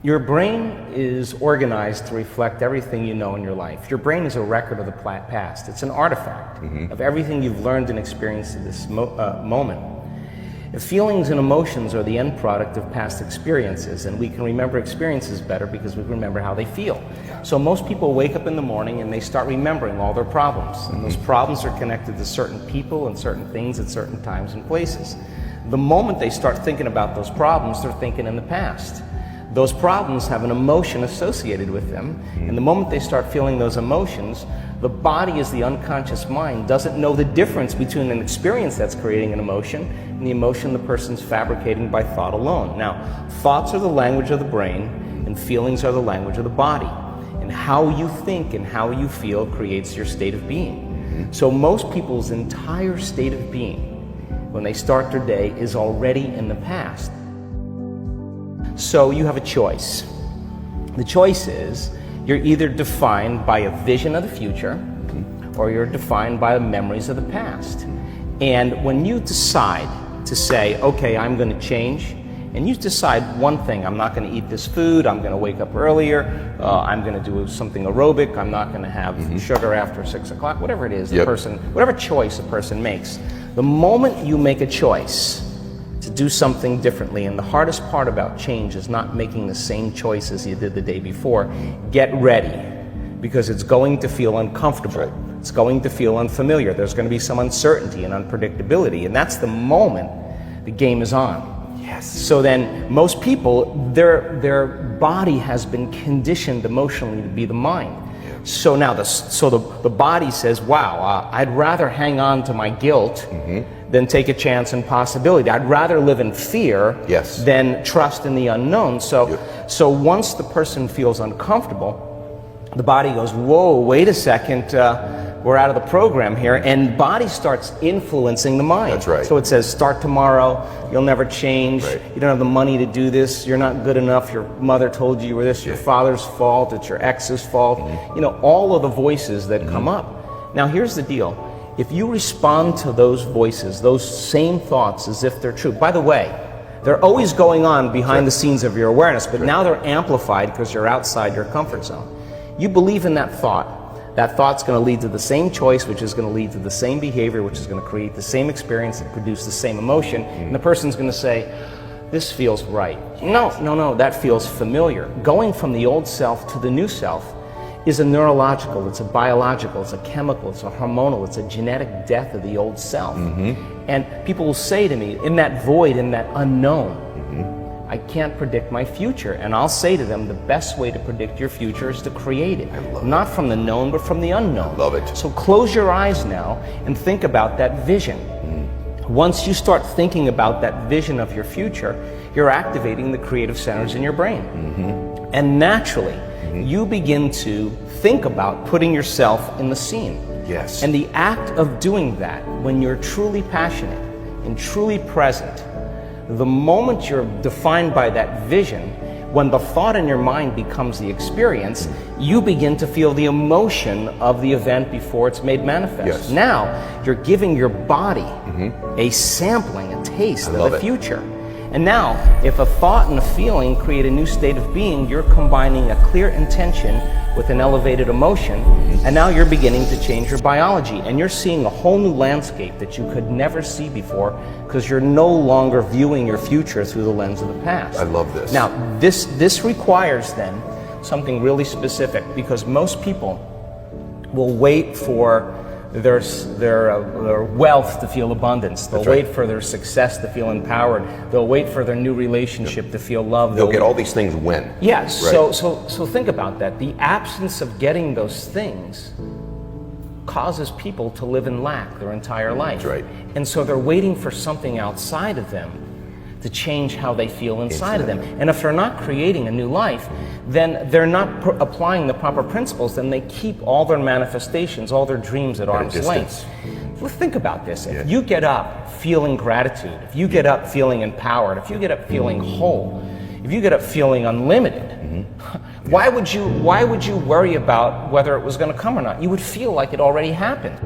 Your brain is organized to reflect everything you know in your life. Your brain is a record of the past. It's an artifact of everything you've learned and experienced at this moment. Feelings and emotions are the end product of past experiences, and we can remember experiences better because we remember how they feel. So most people wake up in the morning and they start remembering all their problems, and those problems are connected to certain people and certain things at certain times and places. The moment they start thinking about those problems, they're thinking in the past. Those problems have an emotion associated with them, and the moment they start feeling those emotions, the body, as the unconscious mind, doesn't know the difference between an experience that's creating an emotion and the emotion the person's fabricating by thought alone. Now, thoughts are the language of the brain, and feelings are the language of the body. And how you think and how you feel creates your state of being. So most people's entire state of being, when they start their day, is already in the past. So you have a choice. The choice is you're either defined by a vision of the future or you're defined by the memories of the past. And when you decide to say, okay, I'm going to change, and you decide one thing, I'm not going to eat this food, I'm going to wake up earlier, I'm going to do something aerobic, I'm not going to have sugar after 6 o'clock, whatever it is, whatever choice a person makes. The moment you make a choice to do something differently, and the hardest part about change is not making the same choice as you did the day before, get ready, because it's going to feel uncomfortable. It's going to feel unfamiliar. There's going to be some uncertainty and unpredictability, and that's the moment the game is on. Yes. So then most people, their body has been conditioned emotionally to be the mind. So now the body says, wow, I'd rather hang on to my guilt than take a chance and possibility. I'd rather live in fear than trust in the unknown. So once the person feels uncomfortable, the body goes, whoa, wait a second, we're out of the program here, and body starts influencing the mind. That's right. So it says, start tomorrow, you'll never change, you don't have the money to do this, you're not good enough, your mother told you you were this, your father's fault, it's your ex's fault, you know, all of the voices that come up. Now here's the deal, if you respond to those voices, those same thoughts as if they're true, by the way, they're always going on behind the scenes of your awareness, but now they're amplified because you're outside your comfort zone. You believe in that thought's going to lead to the same choice, which is going to lead to the same behavior, which is going to create the same experience and produce the same emotion, and the person's going to say, this feels right. No, that feels familiar. Going from the old self to the new self is a neurological, it's a biological, it's a chemical, it's a hormonal, it's a genetic death of the old self. And people will say to me, in that void, in that unknown, I can't predict my future. And I'll say to them, the best way to predict your future is to create it. Not from the known, but from the unknown. I love it. So close your eyes now and think about that vision. Once you start thinking about that vision of your future, you're activating the creative centers in your brain. And naturally, you begin to think about putting yourself in the scene. Yes. And the act of doing that, when you're truly passionate and truly present, the moment you're defined by that vision, when the thought in your mind becomes the experience, you begin to feel the emotion of the event before it's made manifest. Now, you're giving your body a sampling, a taste of the future. And now, if a thought and a feeling create a new state of being, you're combining a clear intention with an elevated emotion, and now you're beginning to change your biology, and you're seeing a whole new landscape that you could never see before, because you're no longer viewing your future through the lens of the past. I love this. Now, this requires then something really specific, because most people will wait for their wealth to feel abundance. They'll wait for their success to feel empowered. They'll wait for their new relationship to feel loved. They'll get all these things when. Yes. So think about that. The absence of getting those things causes people to live in lack their entire life. That's right. And so they're waiting for something outside of them to change how they feel inside of them. And if they're not creating a new life, then they're not applying the proper principles, then they keep all their manifestations, all their dreams at arm's length. Well, think about this. If you get up feeling gratitude, if you get up feeling empowered, if you get up feeling whole, if you get up feeling unlimited, why would you worry about whether it was going to come or not? You would feel like it already happened.